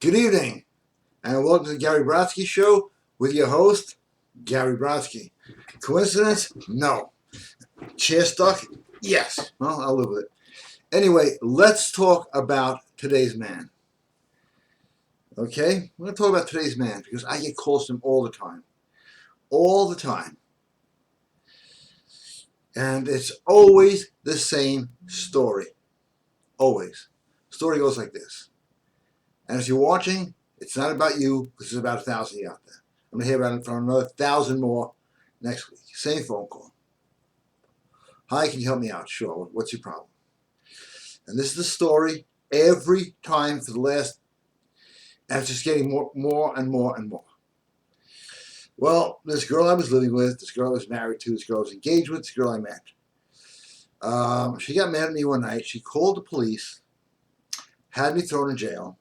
Good evening, and welcome to the Gary Brodsky Show with your host, Gary Brodsky. Coincidence? No. Chair stuck? Yes. Well, I'll live with it. Anyway, let's talk about today's man. Okay? We're going to talk about today's man because I get calls from him all the time. All the time. And it's always the same story. Always. Story goes like this. And if you're watching, it's not about you because there's about 1,000 of you out there. I'm going to hear about it from another 1,000 more next week. Same phone call. Hi, can you help me out? Sure. What's your problem? And this is the story every time for the last, and it's just getting more and more and more. Well, this girl I was living with, this girl I was married to, this girl I was engaged with, this girl I met. She got mad at me one night. She called the police, had me thrown in jail,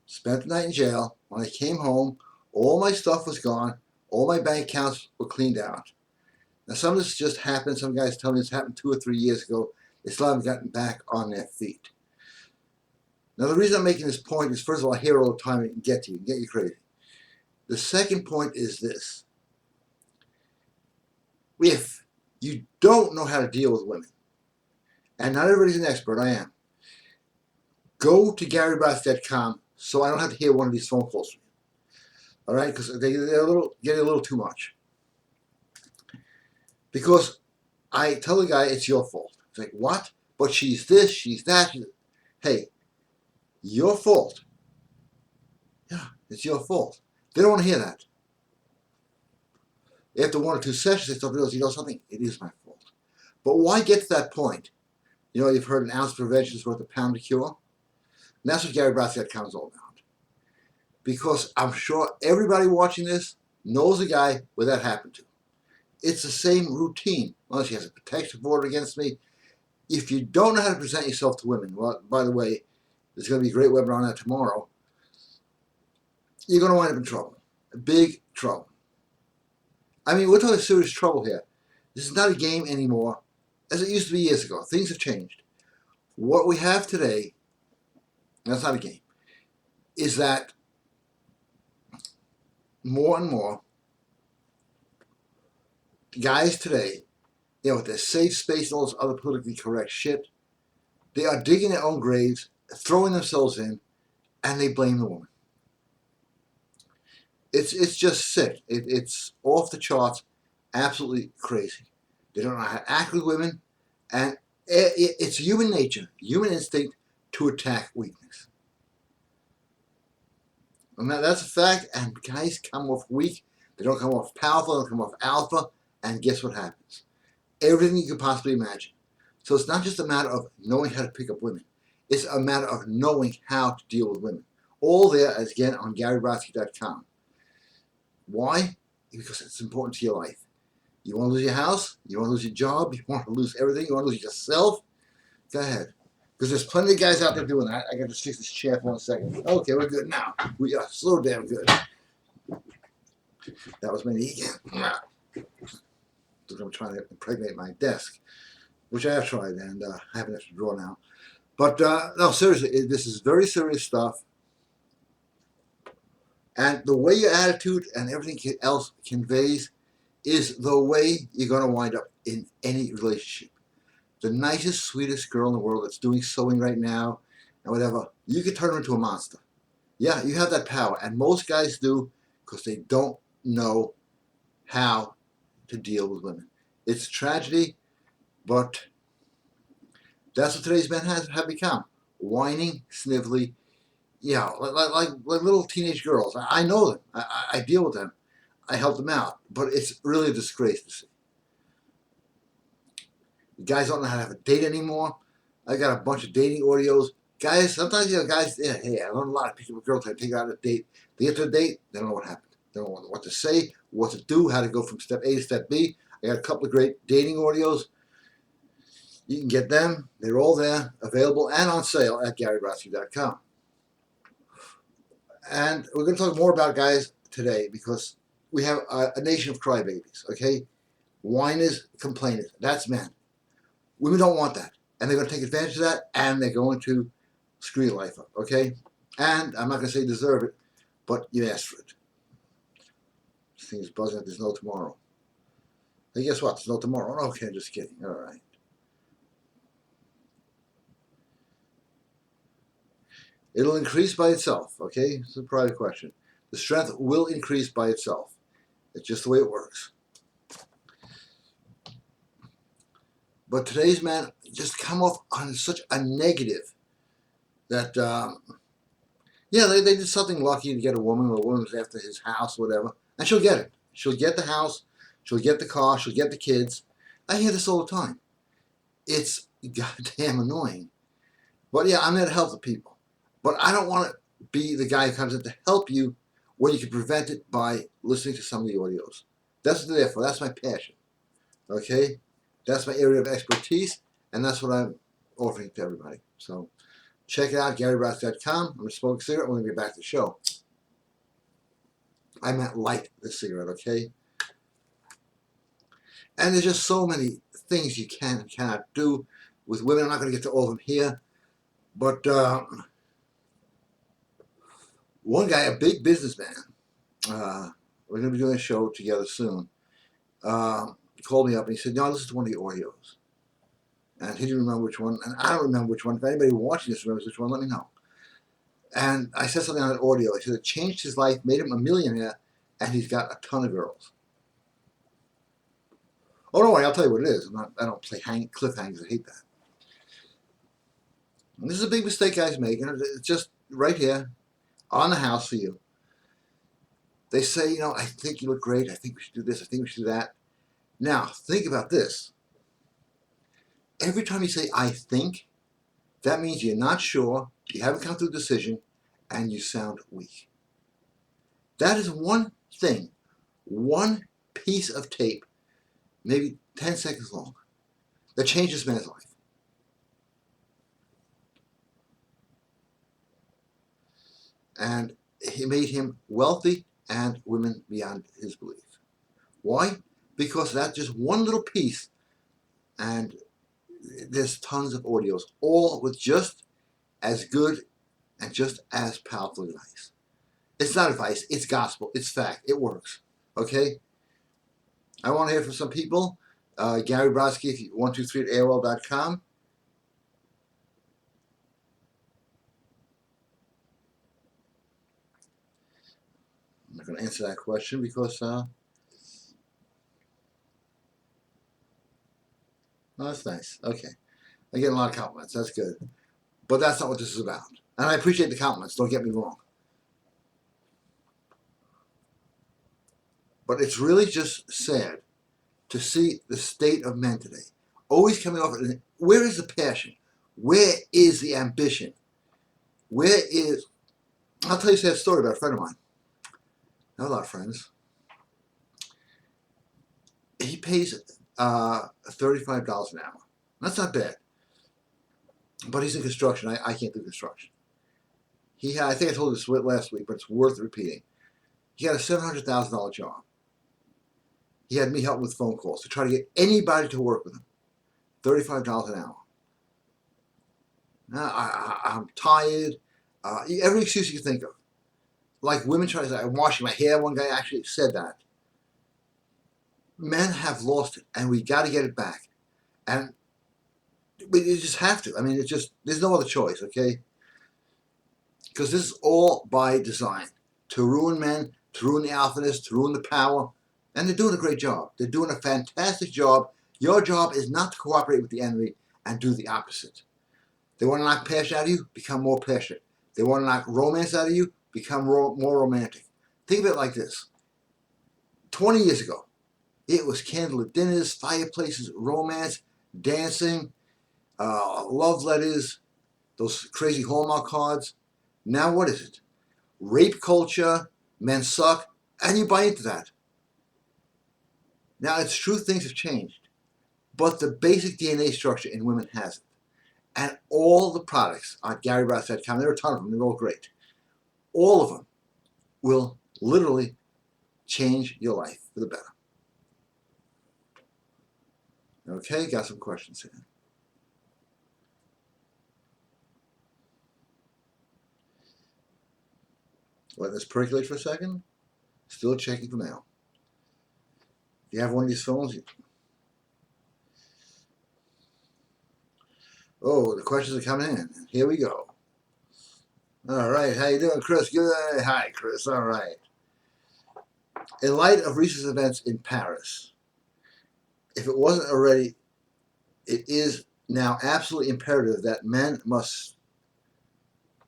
spent the night in jail. When I came home, all my stuff was gone. All my bank accounts were cleaned out. Now, some of this just happened. Some guys tell me this happened 2 or 3 years ago. They still haven't gotten back on their feet. Now, the reason I'm making this point is, first of all, I hear it all the time. It can get to you, get you crazy. The second point is this. If you don't know how to deal with women, and not everybody's an expert, I am, go to GaryBrodsky.com so I don't have to hear one of these phone calls from you. All right? Because they're getting a little too much. Because I tell the guy it's your fault. It's like, what? But she's this, she's that. Hey, your fault. Yeah, it's your fault. They don't want to hear that. After 1 or 2 sessions, they start to realize, you know something? It is my fault. But why get to that point? You know, you've heard an ounce of prevention is worth a pound of cure. And that's what GaryBrodsky.com is all about. Because I'm sure everybody watching this knows a guy where that happened to. It's the same routine. Unless he has a protective order against me. If you don't know how to present yourself to women, well, by the way, there's going to be a great webinar on that tomorrow, you're going to wind up in trouble. Big trouble. I mean, we're talking serious trouble here. This is not a game anymore, as it used to be years ago. Things have changed. What we have today, that's not a game, is that more and more guys today, you know, with their safe space and all this other politically correct shit, they are digging their own graves, throwing themselves in, and they blame the woman. It's just sick. It's off the charts, absolutely crazy. They don't know how to act with women, and it's human nature, human instinct to attack weakness. And that's a fact, and guys come off weak. They don't come off powerful, they don't come off alpha, and guess what happens? Everything you could possibly imagine. So it's not just a matter of knowing how to pick up women. It's a matter of knowing how to deal with women. All there, as again, on GaryBrodsky.com. Why? Because it's important to your life. You want to lose your house? You want to lose your job? You want to lose everything? You want to lose yourself? Go ahead. Because there's plenty of guys out there doing that. I got to fix this chair for 1 second. Okay, we're good now. We are so damn good. That was my knee again. I'm trying to impregnate my desk, which I have tried, and I have an extra drawer now. But no, seriously, this is very serious stuff. And the way your attitude and everything else conveys is the way you're going to wind up in any relationship. The nicest, sweetest girl in the world that's doing sewing right now and whatever, you could turn her into a monster. Yeah, you have that power. And most guys do because they don't know how to deal with women. It's a tragedy, but that's what today's men have become. Whining, snivelly, yeah, like little teenage girls. I know them. I deal with them. I help them out. But it's really a disgrace to see. Guys don't know how to have a date anymore. I got a bunch of dating audios. Guys, sometimes, you know, guys, yeah, hey, I learned a lot of picking with girls how to take her out on a date. They get to a date, they don't know what happened. They don't know what to say, what to do, how to go from step A to step B. I got a couple of great dating audios. You can get them. They're all there, available and on sale at GaryBrodsky.com. And we're going to talk more about guys today because we have a nation of crybabies, okay? Whiners, complainers. That's men. Women don't want that. And they're going to take advantage of that, and they're going to screw your life up, okay? And I'm not going to say you deserve it, but you asked for it. This thing's buzzing like there's no tomorrow. Hey, guess what? There's no tomorrow. Okay, just kidding. All right. It'll increase by itself, okay? It's a private question. The strength will increase by itself. It's just the way it works. But today's men just come off on such a negative that, yeah, they did something lucky to get a woman, or a woman was after his house, or whatever, and she'll get it. She'll get the house, she'll get the car, she'll get the kids. I hear this all the time. It's goddamn annoying. But yeah, I'm there to help the people. But I don't want to be the guy who comes in to help you when you can prevent it by listening to some of the audios. That's what they're there for. That's my passion. Okay? That's my area of expertise, and that's what I'm offering to everybody. So check it out, GaryBrodsky.com. I'm a smoking cigarette. We're going to get back to the show. I meant light the cigarette, okay? And there's just so many things you can and cannot do with women. I'm not going to get to all of them here. But one guy, a big businessman, we're going to be doing a show together soon, called me up and he said, no, listen to one of the audios. And he didn't remember which one, and I don't remember which one. If anybody watching this remembers which one, let me know. And I said something on that audio. I said it changed his life, made him a millionaire, and he's got a ton of girls. Oh, don't worry, I'll tell you what it is. I don't play cliffhangers. I hate that. And this is a big mistake guys make, and it's just right here on the house for you. They say, you know, I think you look great. I think we should do this. I think we should do that. Now, think about this. Every time you say, I think, that means you're not sure, you haven't come to a decision, and you sound weak. That is one thing, one piece of tape, maybe 10 seconds long, that changed this man's life. And it made him wealthy and women beyond his belief. Why? Because that's just one little piece, and there's tons of audios, all with just as good and just as powerful advice. It's not advice, it's gospel, it's fact, it works. Okay? I want to hear from some people. Gary Brodsky, 123 at AOL.com. I'm not going to answer that question because, oh, that's nice. Okay. I get a lot of compliments. That's good. But that's not what this is about. And I appreciate the compliments, don't get me wrong. But it's really just sad to see the state of men today. Always coming off, where is the passion? Where is the ambition? Where is, I'll tell you a sad story about a friend of mine. I have a lot of friends. He pays $35 an hour. That's not bad. But he's in construction. I can't do construction. He had, I think I told you this last week, but it's worth repeating. He had a $700,000 job. He had me help with phone calls to try to get anybody to work with him. $35 an hour. Now, I'm tired. Every excuse you can think of. Like women try to say, I'm washing my hair. One guy actually said that. Men have lost it, and we got to get it back. And you just have to. I mean, it's just, there's no other choice, okay? Because this is all by design. To ruin men, to ruin the alphaness, to ruin the power. And they're doing a great job. They're doing a fantastic job. Your job is not to cooperate with the enemy and do the opposite. They want to knock passion out of you, become more passionate. They want to knock romance out of you, become more romantic. Think of it like this. 20 years ago, it was candlelit dinners, fireplaces, romance, dancing, love letters, those crazy Hallmark cards. Now what is it? Rape culture, men suck, and you buy into that. Now it's true things have changed, but the basic DNA structure in women hasn't. And all the products on GaryBrodsky.com, there are a ton of them, they're all great. All of them will literally change your life for the better. Okay, got some questions here. Let this percolate for a second. Still checking for mail. If you have one of these phones, oh, the questions are coming in. Here we go. All right, how you doing, Chris? Good. Hi, Chris. All right. In light of recent events in Paris, if it wasn't already, it is now absolutely imperative that men must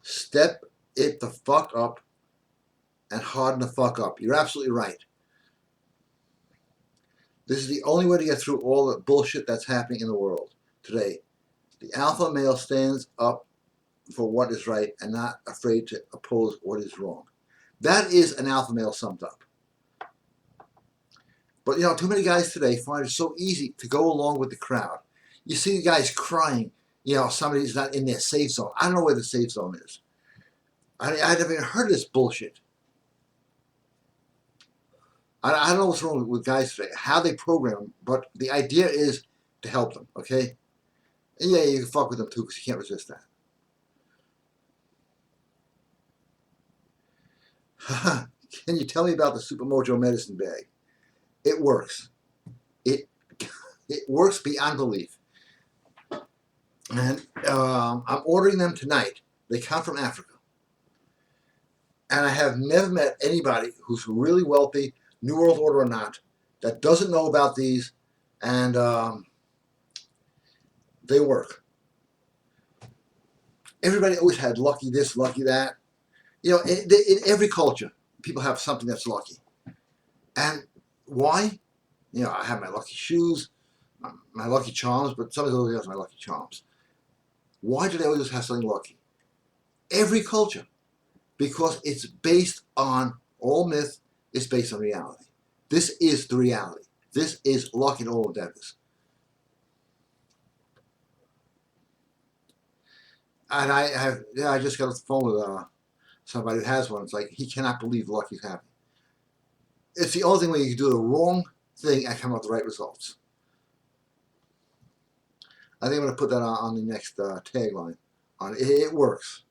step it the fuck up and harden the fuck up. You're absolutely right. This is the only way to get through all the bullshit that's happening in the world today. The alpha male stands up for what is right and not afraid to oppose what is wrong. That is an alpha male summed up. But too many guys today find it so easy to go along with the crowd. You see the guys crying, somebody's not in their safe zone. I don't know where the safe zone is. I never even heard of this bullshit. I don't know what's wrong with guys today, how they program them, but the idea is to help them, okay? And yeah, you can fuck with them too because you can't resist that. Can you tell me about the Super Mojo medicine bag? It works. It works beyond belief. And I'm ordering them tonight. They come from Africa. And I have never met anybody who's really wealthy, New World Order or not, that doesn't know about these, and they work. Everybody always had lucky this, lucky that. In every culture, people have something that's lucky. And why? I have my lucky shoes, my lucky charms, but somebody always has my lucky charms. Why do they always have something lucky? Every culture. Because it's based on, all myth is based on reality. This is the reality. This is luck in all endeavors. And I just got off the phone with somebody who has one. It's like he cannot believe the luck he's having. It's the only thing where you can do the wrong thing and come out with the right results. I think I'm going to put that on the next tagline. It works.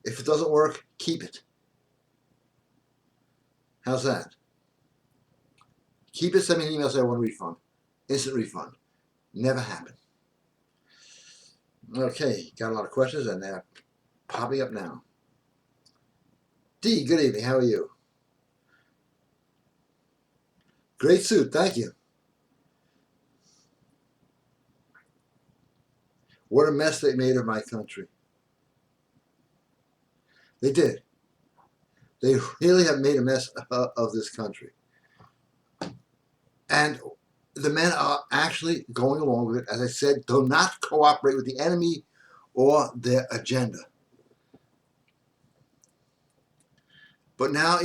If it doesn't work, keep it. How's that? Keep it, send me an email, say I want a refund. Instant refund. Never happened. Okay, got a lot of questions and they're popping up now. D, good evening, how are you? Great suit, thank you. What a mess they made of my country. They did. They really have made a mess of this country. And the men are actually going along with it. As I said, do not cooperate with the enemy or their agenda. But now,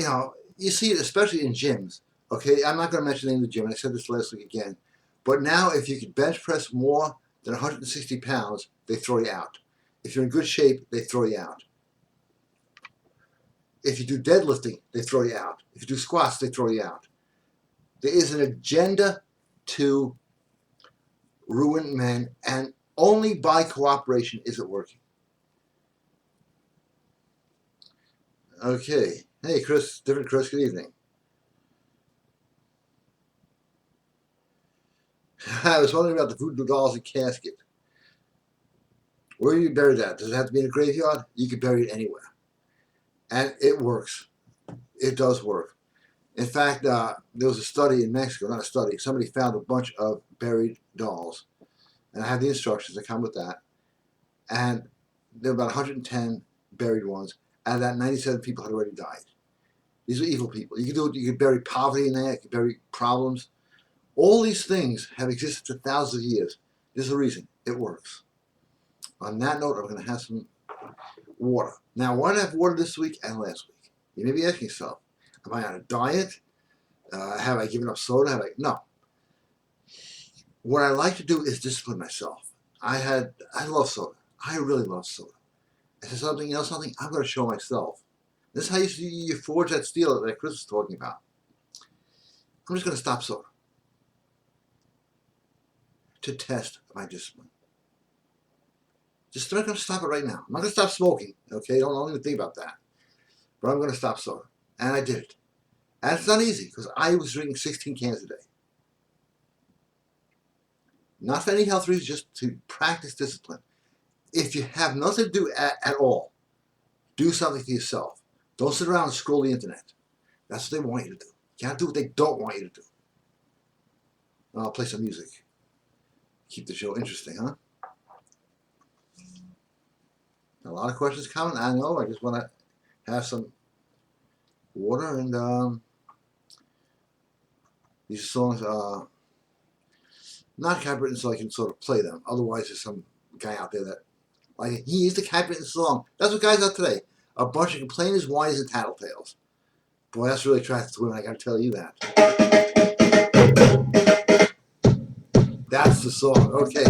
you see it especially in gyms. Okay, I'm not going to mention the name of the gym. I said this last week again. But now if you can bench press more than 160 pounds, they throw you out. If you're in good shape, they throw you out. If you do deadlifting, they throw you out. If you do squats, they throw you out. There is an agenda to ruin men, and only by cooperation is it working. Okay. Hey, Chris. Different Chris. Good evening. I was wondering about the voodoo dolls and casket. Where do you bury that? Does it have to be in a graveyard? You can bury it anywhere. And it works. It does work. In fact, there was a study in Mexico, not a study, somebody found a bunch of buried dolls. And I have the instructions that come with that. And there were about 110 buried ones. Out of that, 97 people had already died. These are evil people. You can do it. You can bury poverty in there. You can bury problems. All these things have existed for thousands of years. There's a reason. It works. On that note, I'm going to have some water. Now, why did I have water this week and last week? You may be asking yourself, am I on a diet? Have I given up soda? No. What I like to do is discipline myself. I love soda. I really love soda. If there's something else, I'm going to show myself. This is how you forge that steel that Chris was talking about. I'm just going to stop soda to test my discipline. Just not going to stop it right now. I'm not going to stop smoking. Okay, don't even think about that. but I'm going to stop soda. And I did it. And it's not easy because I was drinking 16 cans a day. Not for any health reasons, just to practice discipline. If you have nothing to do at all, do something for yourself. Don't sit around and scroll the internet. That's what they want you to do. You can't do what they don't want you to do. I'll play some music. Keep the show interesting, huh? A lot of questions coming. I know. I just want to have some water, and these songs are not copywritten so I can sort of play them. Otherwise, there's some guy out there that, like, he is the copywritten song. That's what guys are today. A bunch of complainers, whiners, and tattletales. Boy, that's really attractive to women, I gotta tell you that. That's the song. Okay.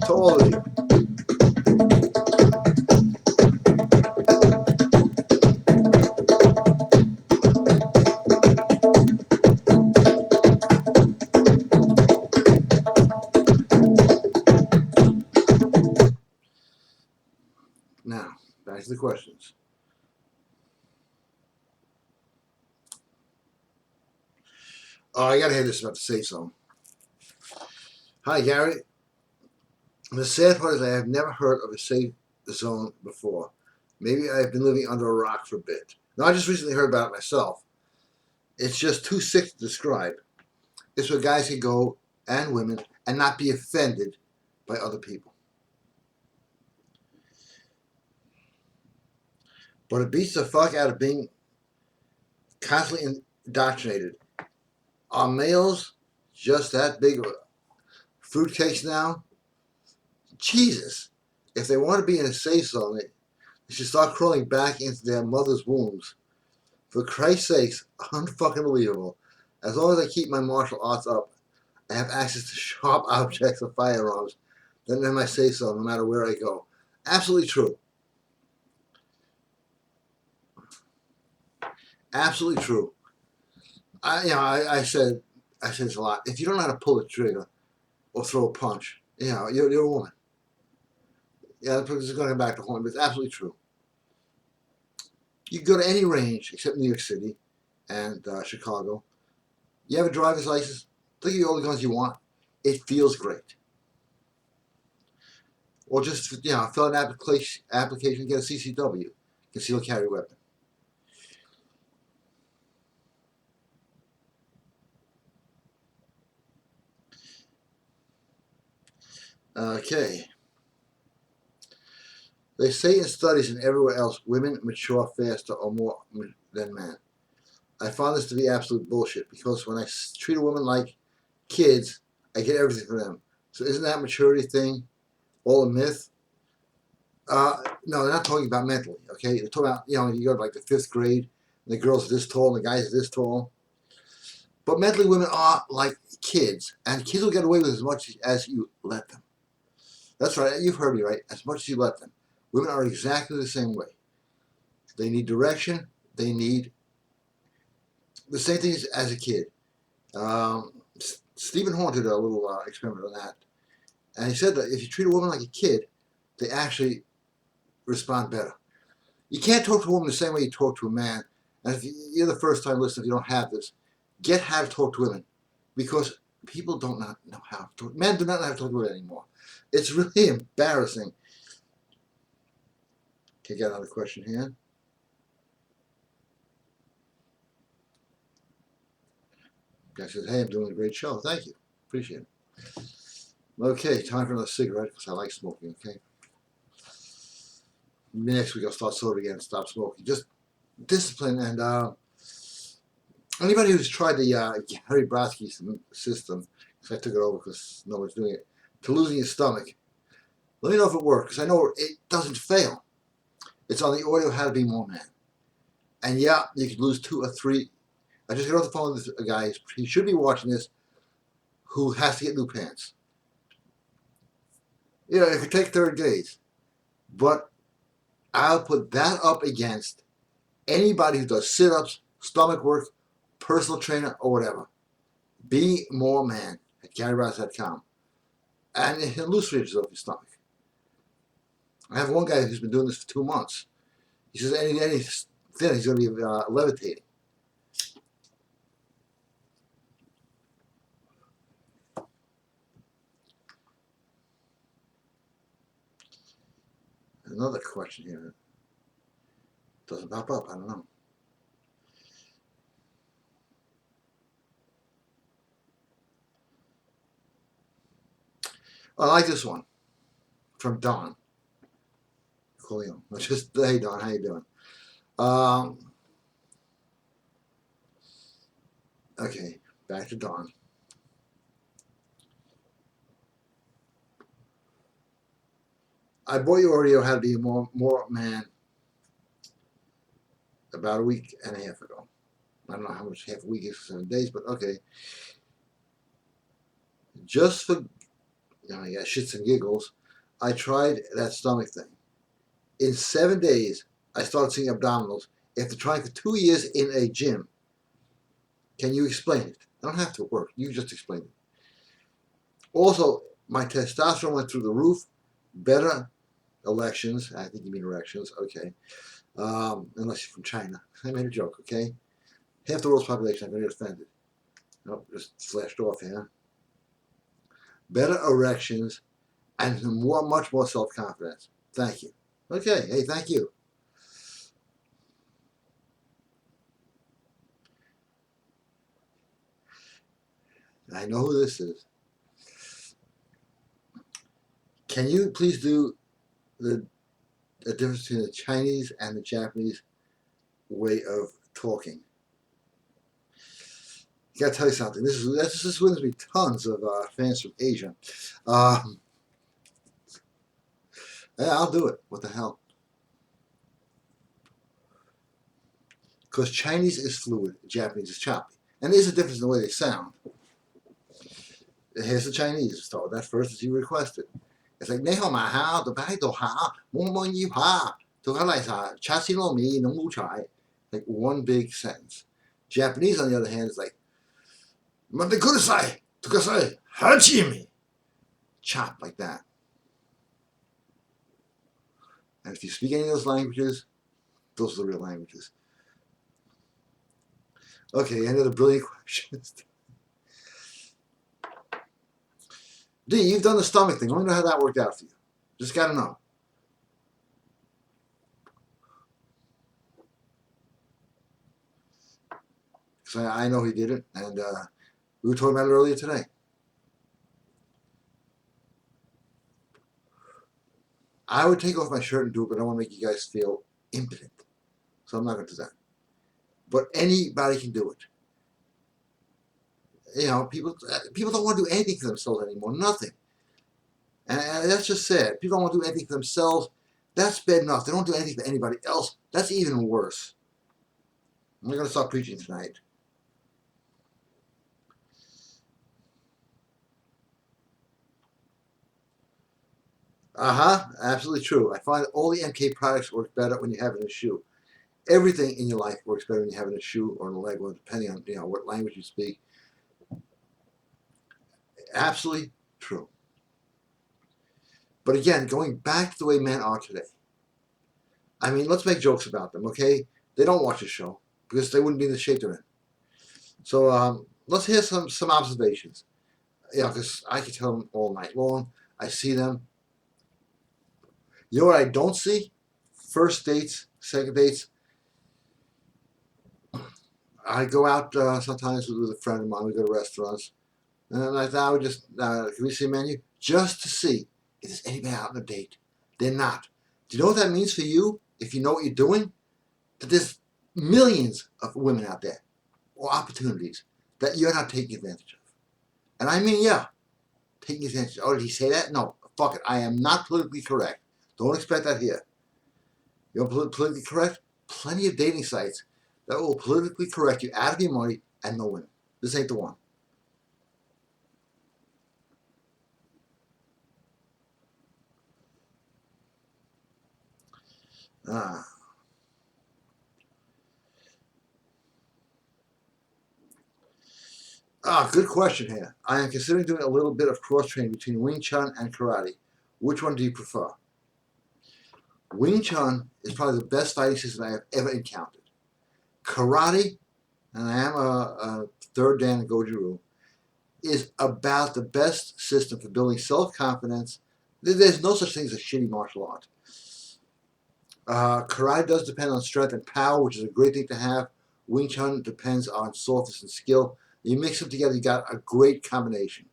To all of you. Now, back to the questions. Oh, I gotta hear this about the safe zone. Hi, Gary. The sad part is I have never heard of a safe zone before. Maybe I've been living under a rock for a bit. Now, I just recently heard about it myself. It's just too sick to describe. It's where guys can go, and women, and not be offended by other people. But it beats the fuck out of being constantly indoctrinated. Are males just that big of fruitcakes now? Jesus. If they want to be in a safe zone, they should start crawling back into their mother's wombs. For Christ's sakes, unfucking believable. As long as I keep my martial arts up, I have access to sharp objects and firearms. Then in my safe zone, no matter where I go. Absolutely true. Absolutely true. I said this a lot. If you don't know how to pull a trigger or throw a punch, you're a woman. Yeah, this is going to come back to haunt, but it's absolutely true. You can go to any range except New York City and Chicago. You have a driver's license. Look at all the guns you want. It feels great. Or just fill out an application, get a CCW, concealed carry weapon. Okay. They say in studies and everywhere else, women mature faster or more than men. I found this to be absolute bullshit because when I treat a woman like kids, I get everything from them. So isn't that maturity thing all a myth? No, they're not talking about mentally, okay? They're talking about, you go to like the 5th grade, and the girls are this tall, and the guys are this tall. But mentally, women are like kids, and kids will get away with as much as you let them. That's right, you've heard me right, as much as you let them. Women are exactly the same way. They need direction, they need the same thing as a kid. Stephen Horn did a little experiment on that, and he said that if you treat a woman like a kid, they actually respond better. You can't talk to a woman the same way you talk to a man. And if you're the first time listener, if you don't have this, get how to talk to women, because people don't know how to talk. Men do not know how to talk to women anymore. It's really embarrassing. Okay, got another question here. Guy says, "Hey, I'm doing a great show. Thank you. Appreciate it." Okay, time for another cigarette because I like smoking, okay? Next week I'll start sober again and stop smoking. Just discipline, and anybody who's tried the Gary Brodsky system, because I took it over because no one's doing it, to losing your stomach, let me know if it works, because I know it doesn't fail. It's on the audio How to Be More Man. And yeah, you could lose 2 or 3. I just got off the phone with a guy, he should be watching this, who has to get new pants. It could take 30 days. But I'll put that up against anybody who does sit-ups, stomach work, personal trainer, or whatever. Be More Man at GaryRouse.com. And he'll lose inches off your stomach. I have one guy who's been doing this for 2 months. He says any Then he's going to be levitating. Another question here. Doesn't pop up. I don't know. I like this one from Don. Coolio. Just, hey Don, how you doing? Okay, back to Don. I bought you audio how to be a more man about a week and a half ago. I don't know how much half a week is for 7 days, but okay. Just for shits and giggles, I tried that stomach thing. In 7 days, I started seeing abdominals after trying for 2 years in a gym. Can you explain it? I don't have to work. You just explain it. Also, my testosterone went through the roof. Better elections. I think you mean erections. Okay. Unless you're from China. I made a joke, okay? Half the world's population, I'm going to get offended. Nope, just flashed off here. Better erections and much more self-confidence. Thank you. Okay, hey, thank you. I know who this is. Can you please do the difference between the Chinese and the Japanese way of talking? I gotta tell you something. This wins me tons of fans from Asia. Yeah, I'll do it. What the hell? Because Chinese is fluid, Japanese is choppy, and there's a difference in the way they sound. Here's the Chinese. Start with that first as you requested. It's like "你好嘛好，都拜都好，么么一好，都好来啥，恰西罗米能不柴." Like one big sentence. Japanese, on the other hand, is like "Mate kudasai, tukasai, hachimi." Chop like that. And if you speak any of those languages, those are the real languages. Okay, another brilliant question. D, you've done the stomach thing. I wonder how that worked out for you. Just got to know. So I know he did it, and we were talking about it earlier today. I would take off my shirt and do it, but I don't want to make you guys feel impotent. So I'm not going to do that. But anybody can do it. You know, people don't want to do anything for themselves anymore. Nothing. And that's just sad. People don't want to do anything for themselves. That's bad enough. They don't do anything for anybody else. That's even worse. I'm not going to stop preaching tonight. Absolutely true. I find that all the MK products work better when you have it in a shoe. Everything in your life works better when you have it in a shoe or in a leg, or depending on what language you speak. Absolutely true. But again, going back to the way men are today. I mean, let's make jokes about them, okay? They don't watch the show because they wouldn't be in the shape they're in. So let's hear some observations. Because I can tell them all night long. I see them. You know what I don't see? First dates, second dates. I go out sometimes with a friend of mine. We go to restaurants. And I would just, can we see a menu? Just to see if there's anybody out on a date. They're not. Do you know what that means for you? If you know what you're doing? That there's millions of women out there, or opportunities, that you're not taking advantage of. And I mean, yeah, taking advantage. Oh, did he say that? No, fuck it. I am not politically correct. Don't expect that here. You're politically correct? Plenty of dating sites that will politically correct you out of your money and no women. This ain't the one. Good question here. I am considering doing a little bit of cross-training between Wing Chun and karate. Which one do you prefer? Wing Chun is probably the best fighting system I have ever encountered. Karate, and I am a third dan in Goju-Ryu, is about the best system for building self-confidence. There's no such thing as a shitty martial art. Karate does depend on strength and power, which is a great thing to have. Wing Chun depends on softness and skill. You mix them together, you got a great combination.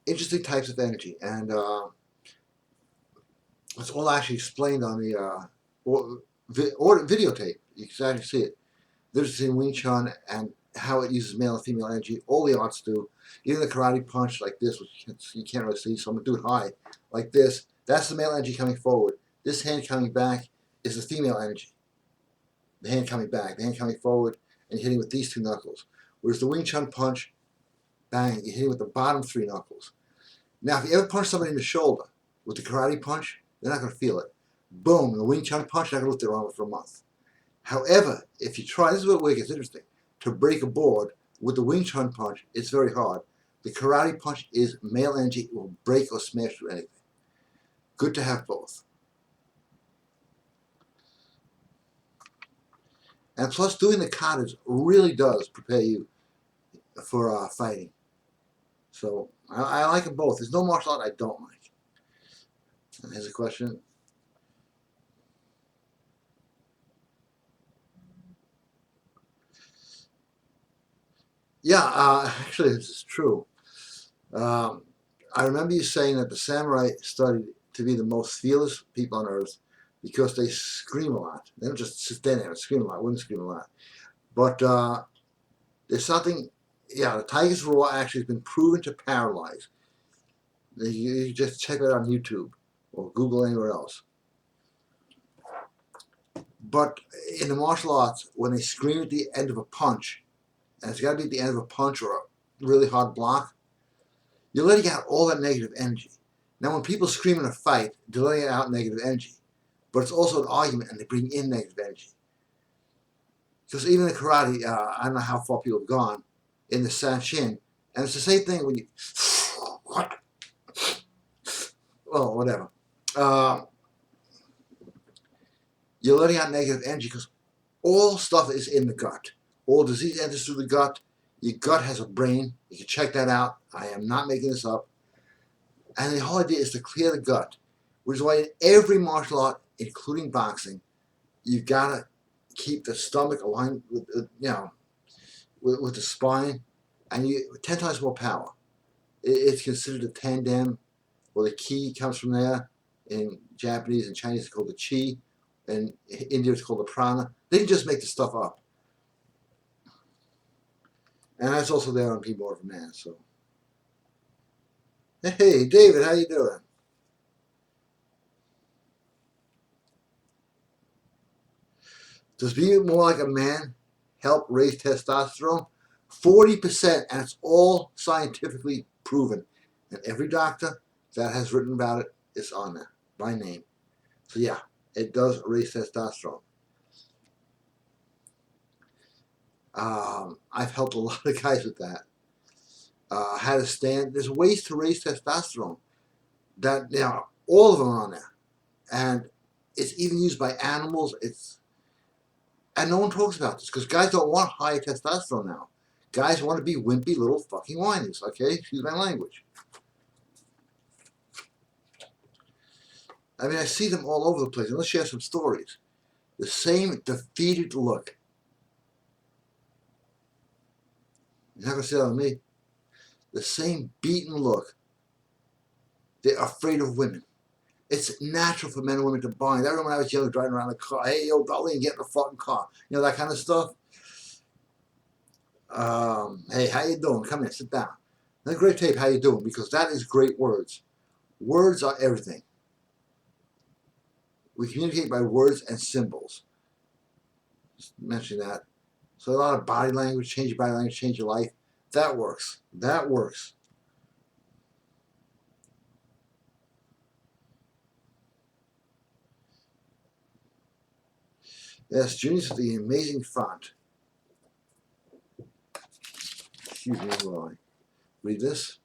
Interesting types of energy, and it's all actually explained on the videotape. You can actually see it. There's between Wing Chun and how it uses male and female energy. All the arts do. Even the karate punch like this, which you can't really see, so I'm going to do it high, like this. That's the male energy coming forward. This hand coming back is the female energy. The hand coming back, the hand coming forward, and you're hitting with these two knuckles. Whereas the Wing Chun punch, bang, you're hitting with the bottom three knuckles. Now, if you ever punch somebody in the shoulder with the karate punch, they're not going to feel it. Boom, the Wing Chun punch, they're not going to lift their arm for a month. However, if you try, this is where it gets interesting, to break a board with the Wing Chun punch, it's very hard. The karate punch is male energy. It will break or smash through anything. Good to have both. And plus, doing the katas really does prepare you for fighting. So I like them both. There's no martial art I don't like. And here's a question. Yeah, actually, this is true. I remember you saying that the samurai studied to be the most fearless people on earth because they scream a lot. They don't just sit there and scream a lot. Women scream a lot. But there's something, yeah, the tiger's roar actually has been proven to paralyze. You just check it out on YouTube or Google anywhere else. But in the martial arts, when they scream at the end of a punch, and it's got to be at the end of a punch or a really hard block, you're letting out all that negative energy. Now, when people scream in a fight, they're letting out negative energy. But it's also an argument, and they bring in negative energy. Because even in karate, I don't know how far people have gone, in the Sanshin, and it's the same thing when you, well, whatever. You're letting out negative energy because all stuff is in the gut. All disease enters through the gut. Your gut has a brain. You can check that out. I am not making this up. And the whole idea is to clear the gut, which is why in every martial art, including boxing, you've got to keep the stomach aligned with, with the spine, and you 10 times more power. It's considered a tandem, or the ki comes from there. In Japanese and Chinese, it's called the chi. In India, it's called the prana. They didn't just make the stuff up. And that's also there on Be More of a Man. So, hey, David, how you doing? Does being more like a man help raise testosterone? 40%, and it's all scientifically proven. And every doctor that has written about it is on there by name. So yeah, it does raise testosterone. I've helped a lot of guys with that. How to stand. There's ways to raise testosterone that all of them are on there, and it's even used by animals. And no one talks about this because guys don't want high testosterone now. Guys want to be wimpy little fucking whinies. Okay, excuse my language. I mean, I see them all over the place. And let's share some stories. The same defeated look. You're not going to say that on me. The same beaten look. They're afraid of women. It's natural for men and women to bond. I remember when I was young, driving around the car. Hey, yo, darling, get in the fucking car. You know, that kind of stuff. Hey, how you doing? Come here, sit down. That's a great tape, how you doing? Because that is great words. Words are everything. We communicate by words and symbols. Just mention that. So a lot of body language, change your body language, change your life. That works. That works. Yes, Junior's the amazing font. Excuse me while I read this.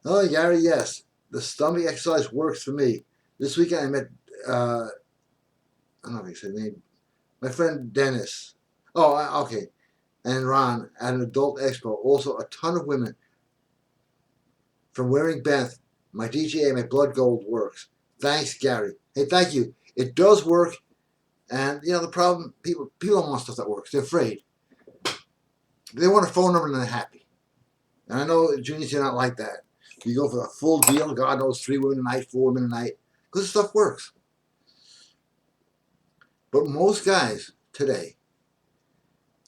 Oh, Gary, yes. The stomach exercise works for me. This weekend I met I don't know if he said his name. My friend Dennis. Oh, okay. And Ron at an adult expo. Also, a ton of women from Wearing Beth. My DGA, my blood gold works. Thanks, Gary. Hey, thank you. It does work. And, you know, the problem, people don't want stuff that works. They're afraid. They want a phone number and they're happy. And I know, Juniors, you're not like that. You go for a full deal. God knows, 3 women a night, 4 women a night. Because the stuff works. But most guys today,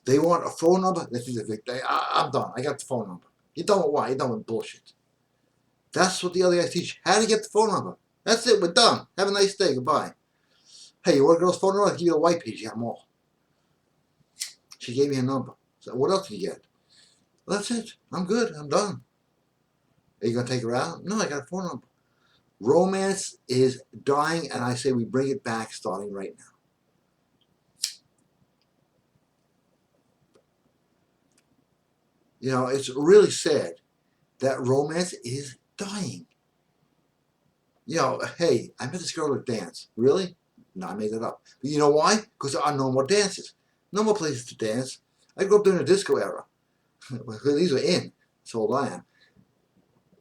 they want a phone number. I'm done. I got the phone number. You're done with what? You're done with bullshit. That's what the other guys teach. How to get the phone number. That's it. We're done. Have a nice day. Goodbye. Hey, you want a girl's phone number? I'll give you a white page. You got them all. She gave me a number. So what else did you get? Well, that's it. I'm good. I'm done. Are you going to take her out? No, I got a phone number. Romance is dying, and I say we bring it back starting right now. You know, it's really sad that romance is dying. You know, hey, I met this girl at a dance. Really? No, I made it up. But you know why? Because there are no more dances. No more places to dance. I grew up during the disco era. These were in. That's how old I am.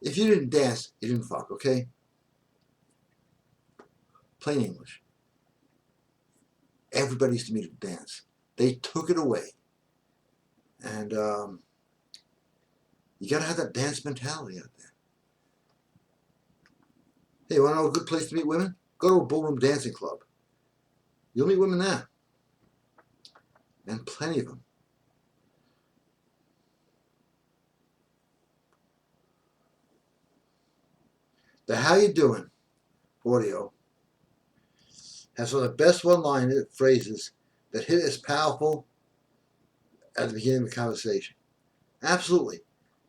If you didn't dance, you didn't fuck, okay? Plain English. Everybody used to meet at dance. They took it away. And you got to have that dance mentality out there. Hey, you want to know a good place to meet women? Go to a ballroom dancing club. You'll meet women there. And plenty of them. The How You Doing audio has one of the best one-liner phrases that hit as powerful at the beginning of the conversation. Absolutely.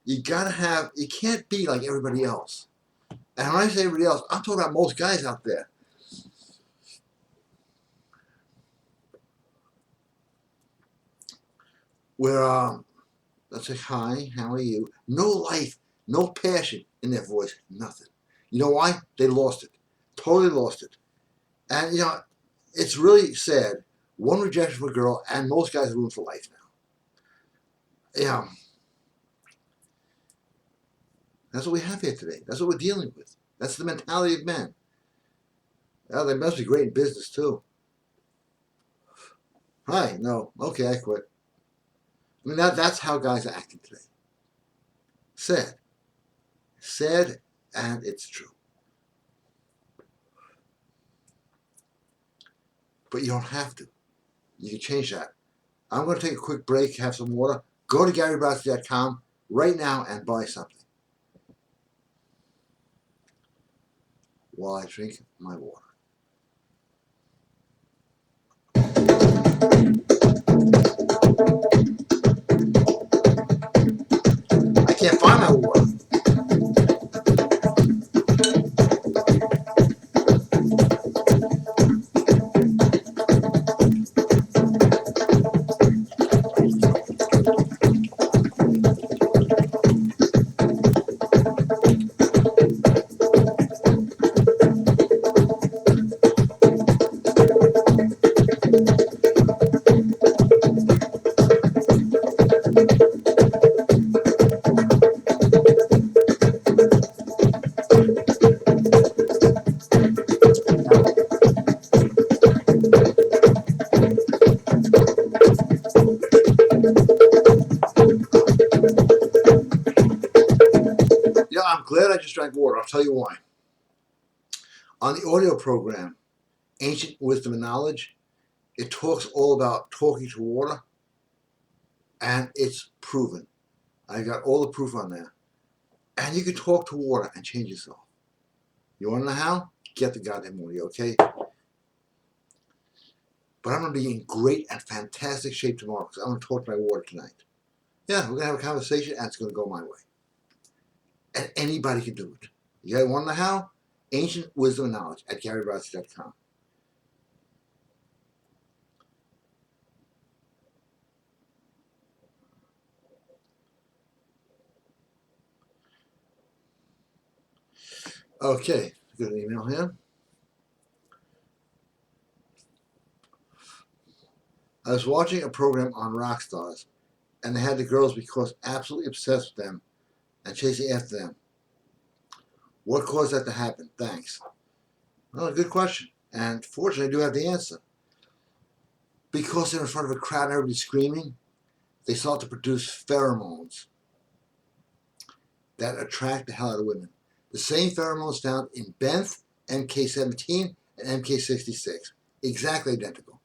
You can't be like everybody else. And when I say everybody else, I'm talking about most guys out there. Where, let's say, hi, how are you? No life, no passion in their voice, nothing. You know why? They lost it. Totally lost it. And, you know, it's really sad. One rejection for a girl, and most guys are ruined for life now. Yeah. That's what we have here today. That's what we're dealing with. That's the mentality of men. Well, they must be great in business, too. Hi, no. Okay, I quit. I mean, that's how guys are acting today. Sad. Sad, and it's true. But you don't have to. You can change that. I'm going to take a quick break, have some water. Go to GaryBrodsky.com right now and buy something while I drink my water. I can't find my water. Yeah, I'm glad I just drank water. I'll tell you why. On the audio program, Ancient Wisdom and Knowledge, it talks all about talking to water, and it's proven. I got all the proof on there. And you can talk to water and change yourself. You want to know how? Get the goddamn audio, okay? But I'm going to be in great and fantastic shape tomorrow because I'm going to talk to my water tonight. Yeah, we're going to have a conversation and it's going to go my way. And anybody can do it. You guys want to know how? Ancient Wisdom and Knowledge at GaryBrodsky.com. Okay, good email here. I was watching a program on rock stars, and they had the girls because absolutely obsessed with them and chasing after them. What caused that to happen? Thanks. Well, good question. And fortunately, I do have the answer. Because they're in front of a crowd and everybody's screaming, they start to produce pheromones that attract the hell out of women. The same pheromones found in benth, MK17, and MK66. Exactly identical.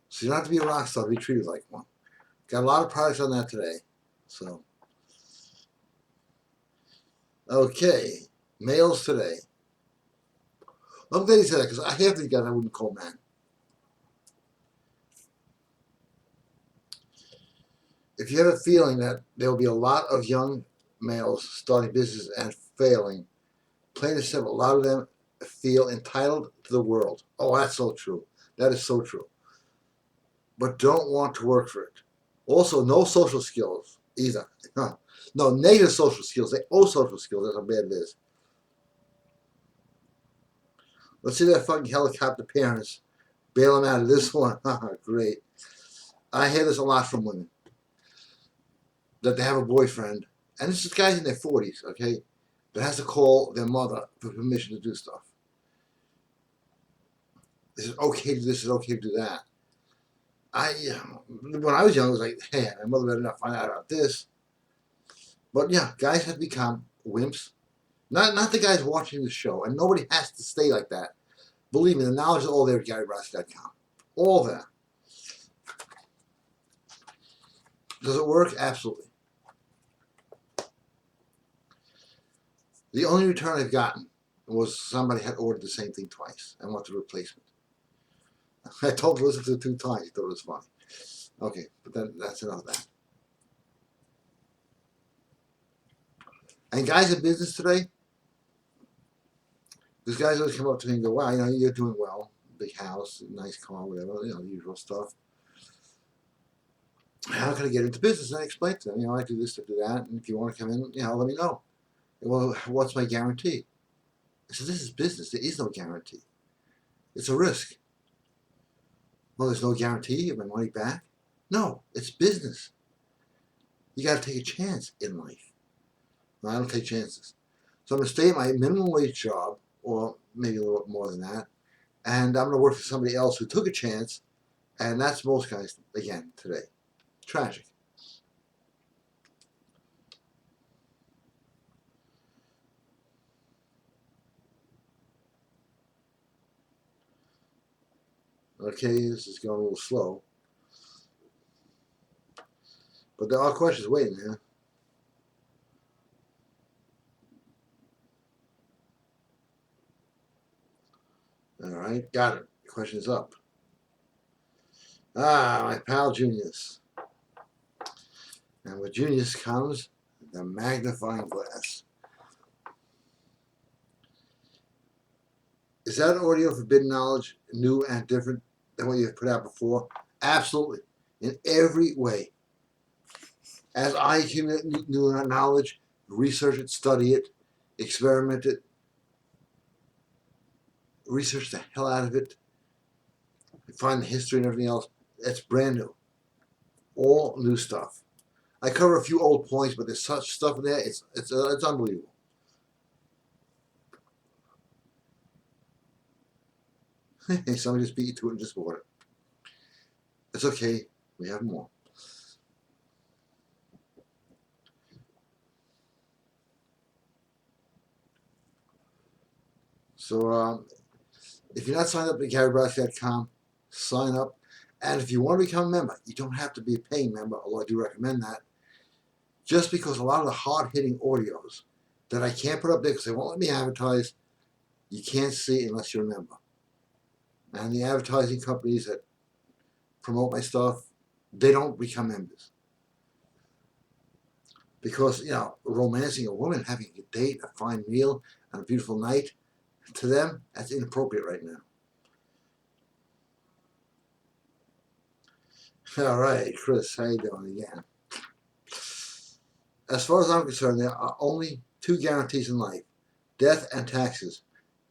So you don't have to be a rock star to be treated like one. Got a lot of products on that today. So, okay, males today. I'm glad you said that because I have these guys I wouldn't call men. If you have a feeling that there will be a lot of young males starting business and failing, plain and simple, a lot of them feel entitled to the world. Oh, that's so true. That is so true. But don't want to work for it. Also, no social skills either. No, negative social skills. They owe social skills. That's how bad it is. Let's see that fucking helicopter parents bail them out of this one. Great. I hear this a lot from women. That they have a boyfriend, and this is guys in their 40s, okay, that has to call their mother for permission to do stuff. This is okay to do this, is okay to do that. When I was young, I was like, hey, my mother better not find out about this. But yeah, guys have become wimps. Not the guys watching the show, and nobody has to stay like that. Believe me, the knowledge is all there at GaryBrodsky.com. All there. Does it work? Absolutely. The only return I've gotten was somebody had ordered the same thing twice and wanted a replacement. I told him to listen to it 2 times. He thought it was funny. Okay, but then that's enough of that. And guys in business today, these guys always come up to me and go, wow, you're doing well. Big house, nice car, whatever, the usual stuff. How can I get into business? And I explain to them, I do this, I do that, and if you want to come in, let me know. Well, what's my guarantee? I said, this is business. There is no guarantee. It's a risk. Well, there's no guarantee of my money back? No, it's business. You got to take a chance in life. No, I don't take chances. So I'm going to stay at my minimum wage job, or maybe a little bit more than that, and I'm going to work for somebody else who took a chance, and that's most guys, again, today. Tragic. Okay, this is going a little slow. But there are questions waiting here. All right, got it. The question is up. My pal Junius. And with Junius comes the magnifying glass. Is that audio forbidden knowledge new and different than what you've put out before? Absolutely. In every way. As I accumulate new knowledge, research it, study it, experiment it, research the hell out of it, find the history and everything else, it's brand new. All new stuff. I cover a few old points, but there's such stuff in there, it's unbelievable. Somebody just beat you to it and just bought it. It's okay. We have more. So if you're not signed up at GaryBrodsky.com, sign up. And if you want to become a member, you don't have to be a paying member, although I do recommend that. Just because a lot of the hard-hitting audios that I can't put up there because they won't let me advertise, you can't see unless you're a member. And the advertising companies that promote my stuff, they don't become members. Because, romancing a woman, having a date, a fine meal, and a beautiful night, to them, that's inappropriate right now. All right, Chris, how you doing again? As far as I'm concerned, there are only 2 guarantees in life, death and taxes.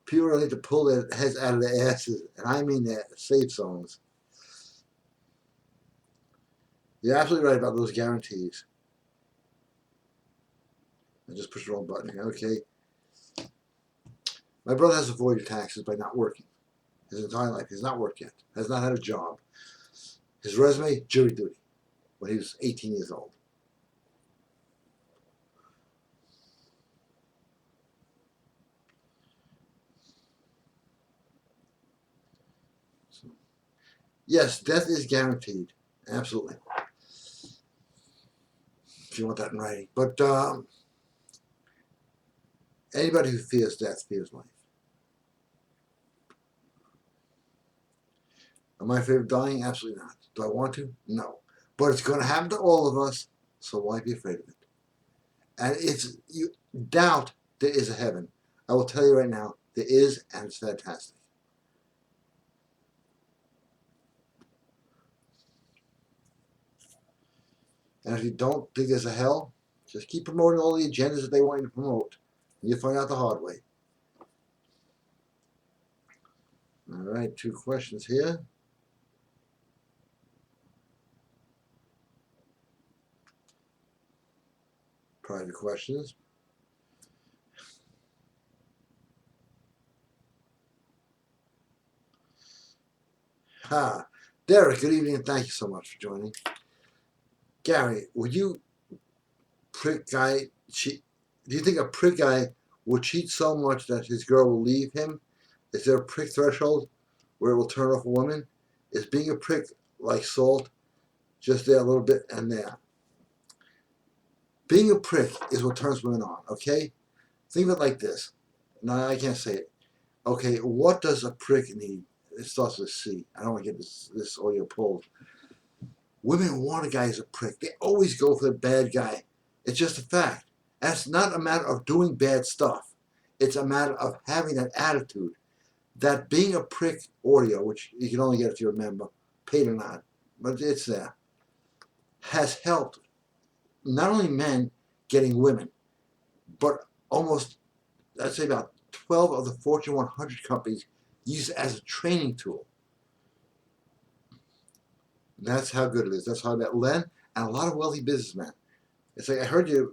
People really need to pull their heads out of their asses, and I mean their safe zones. You're absolutely right about those guarantees. I just pushed the wrong button. Okay. My brother has avoided taxes by not working his entire life. He's not worked yet. Has not had a job. His resume, jury duty, when he was 18 years old. So, yes, death is guaranteed. Absolutely. If you want that in writing. But anybody who fears death fears life. Am I afraid of dying? Absolutely not. Do I want to? No. But it's going to happen to all of us, so why be afraid of it? And it's you doubt there is a heaven. I will tell you right now, there is, and it's fantastic. And if you don't think there's a hell, just keep promoting all the agendas that they want you to promote, and you'll find out the hard way. All right, 2 questions here. Private questions. Derek, good evening, and thank you so much for joining. Gary, would you prick guy cheat? Do you think a prick guy will cheat so much that his girl will leave him? Is there a prick threshold where it will turn off a woman? Is being a prick like salt, just there a little bit and there? Being a prick is what turns women on, okay? Think of it like this. No, I can't say it. Okay, what does a prick need? It starts with C. I don't want to get this audio pulled. Women want a guy who's a prick. They always go for the bad guy. It's just a fact. And it's not a matter of doing bad stuff. It's a matter of having that attitude. That being a prick audio, which you can only get if you're a member, paid or not, but it's there, has helped not only men getting women, but almost, I'd say about 12 of the Fortune 100 companies use it as a training tool. That's how good it is. That's how I met Len and a lot of wealthy businessmen. It's like I heard your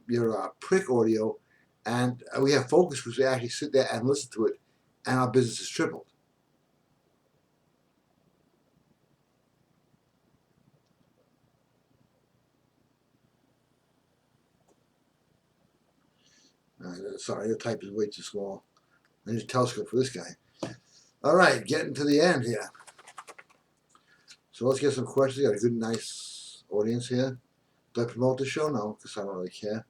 prick audio, and we have focus groups. We actually sit there and listen to it, and our business has tripled. Sorry, the type is way too small. I need a telescope for this guy. All right, getting to the end here. So let's get some questions. Got a good, nice audience here. Do I promote the show? No, because I don't really care.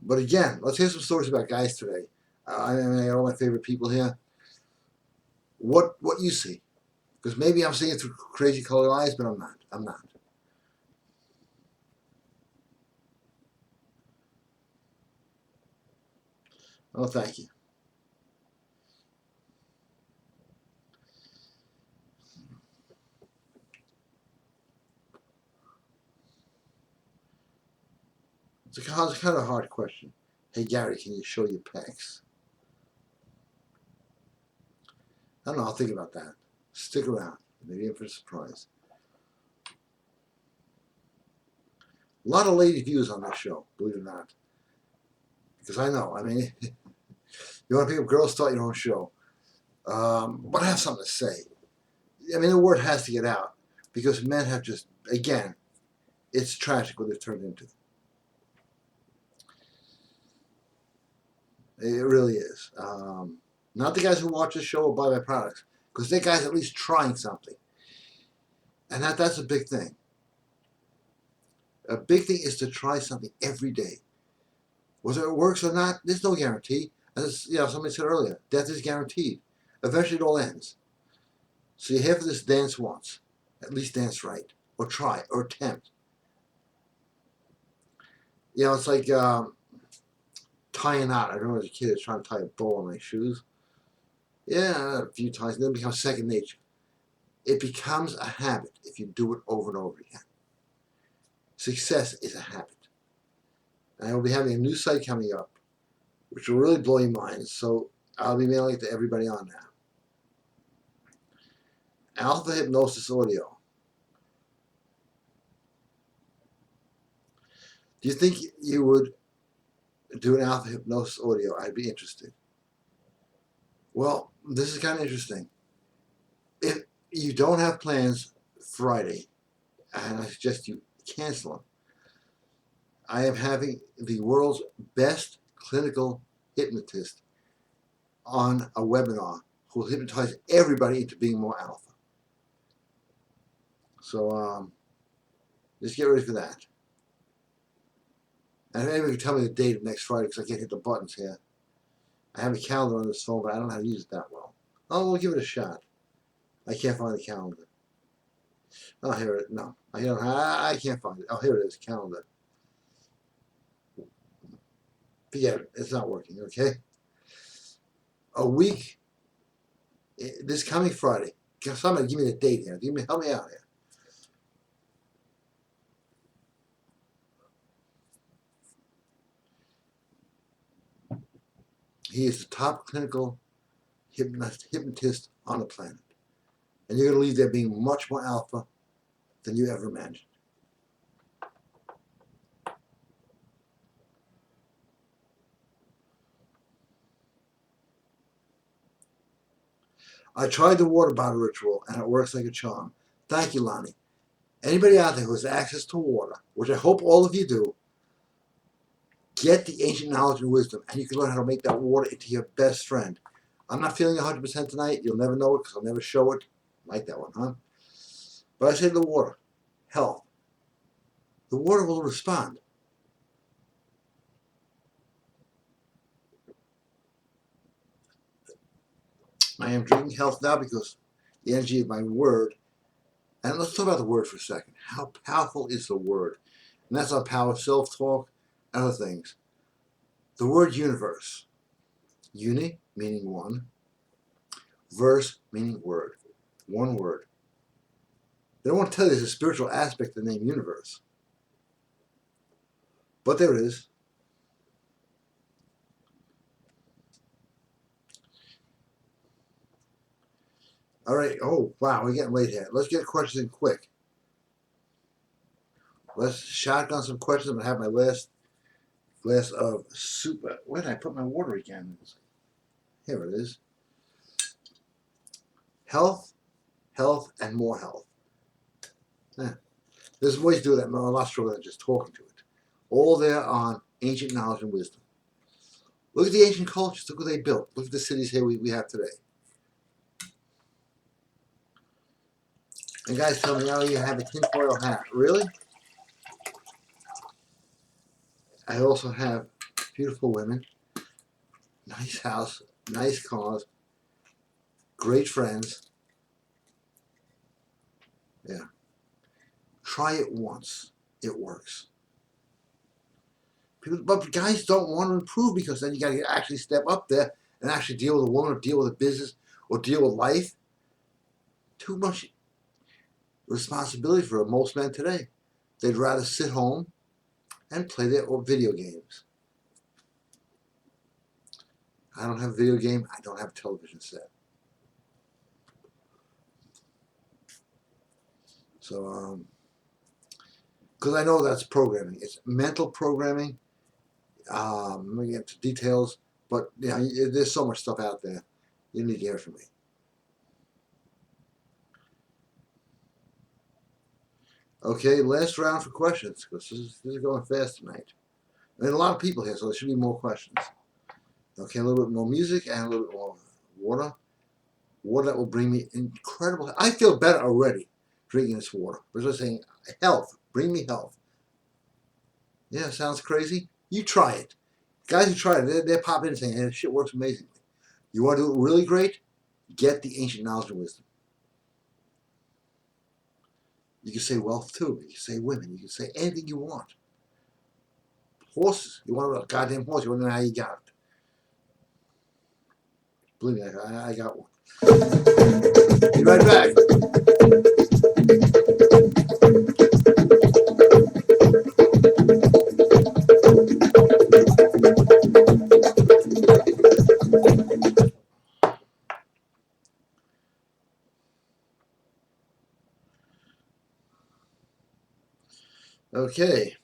But again, let's hear some stories about guys today. I got all my favorite people here. What you see? Because maybe I'm seeing it through crazy colored eyes, but I'm not. I'm not. Oh, thank you. It's a kind of hard question. Hey, Gary, can you show your pecs? I don't know. I'll think about that. Stick around. Maybe in for a surprise. A lot of lady views on this show, believe it or not. Because I know. I mean, you want to pick up girls, start your own show. But I have something to say. I mean, the word has to get out. Because men have just, again, it's tragic what they've turned into. It really is. Not the guys who watch this show or buy my products, because they're guys at least trying something, and that's a big thing. A big thing is to try something every day. Whether it works or not, there's no guarantee. As somebody said earlier, death is guaranteed. Eventually, it all ends. So you have this dance once, at least dance right, or try, or attempt. It's like tying a knot. I remember as a kid, I was trying to tie a bow on my shoes. Yeah, a few times, and then it becomes second nature. It becomes a habit if you do it over and over again. Success is a habit. And I will be having a new site coming up, which will really blow your mind. So I'll be mailing it to everybody on now. Alpha Hypnosis Audio. Do you think you would do an Alpha Hypnosis Audio? I'd be interested. Well, this is kind of interesting. If you don't have plans Friday, and I suggest you cancel them, I am having the world's best clinical hypnotist on a webinar who will hypnotize everybody into being more alpha. So just get ready for that. And anybody can tell me the date of next Friday because I can't hit the buttons here. I have a calendar on this phone, but I don't know how to use it that well. Oh, we'll give it a shot. I can't find the calendar. Oh, here it is. No, I can't find it. Oh, here it is, calendar. Forget it. It's not working, okay? A week, this coming Friday. Somebody give me the date here. Help me out here. He is the top clinical hypnotist on the planet. And you're going to leave there being much more alpha than you ever imagined. I tried the water bottle ritual, and it works like a charm. Thank you, Lonnie. Anybody out there who has access to water, which I hope all of you do, get the ancient knowledge and wisdom, and you can learn how to make that water into your best friend. I'm not feeling 100% tonight. You'll never know it because I'll never show it. Like that one, huh? But I say the water, health. The water will respond. I am drinking health now because the energy of my word. And let's talk about the word for a second. How powerful is the word? And that's our power, self-talk, and other things. The word universe. Uni, meaning one. Verse, meaning word. One word. They don't want to tell you there's a spiritual aspect to the name universe. But there is. All right. Oh, wow. We're getting late here. Let's get questions in quick. Let's shotgun some questions. I'm going to have my last glass of soup. Where did I put my water again? Here it is. Health, health, and more health. There's ways to do that. I'm a lot stronger than just talking to it. All there on ancient knowledge and wisdom. Look at the ancient cultures. Look what they built. Look at the cities here we have today. And guys tell me, oh, you have a tinfoil hat. Really? I also have beautiful women, nice house, nice cars, great friends. Yeah. Try it once. It works. But guys don't want to improve because then you got to actually step up there and actually deal with a woman or deal with a business or deal with life. Too much responsibility for most men today. They'd rather sit home and play their video games. I don't have a video game. I don't have a television set. So, because I know that's programming. It's mental programming. I'm going to get into details, but you know, there's so much stuff out there. You need to hear from me. Okay, last round for questions, because this is going fast tonight. And a lot of people here, so there should be more questions. Okay, a little bit more music and a little bit more water. Water that will bring me incredible. I feel better already drinking this water. But as I was saying, health. Bring me health. Yeah, sounds crazy? You try it. Guys who try it, they're popping in and saying, hey, this shit works amazingly. You want to do it really great? Get the ancient knowledge and wisdom. You can say wealth too. You can say women. You can say anything you want. Horses. You want a goddamn horse. You want to know how you got it. Believe me, I got one. Be right back. Okay.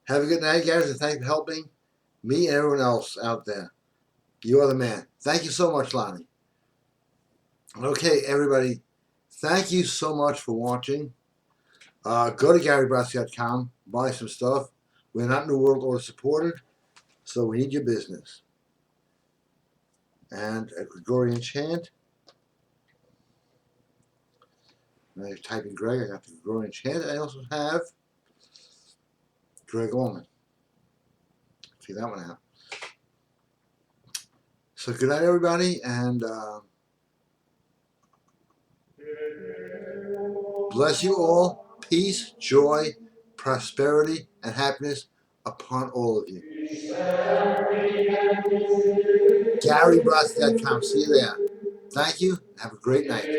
Have a good night, guys, and thank you for helping me and everyone else out there. You are the man. Thank you so much, Lonnie. Okay, everybody. Thank you so much for watching. Go to GaryBrodsky.com, buy some stuff. We're not New World Order supported, so we need your business. And a Gregorian chant. I type in Greg, I got the Gregorian chant. I also have Greg Allman. See that one out. So good night, everybody, and bless you all. Peace, joy, prosperity, and happiness upon all of you. GaryBrodsky.com. See you there. Thank you. Have a great night.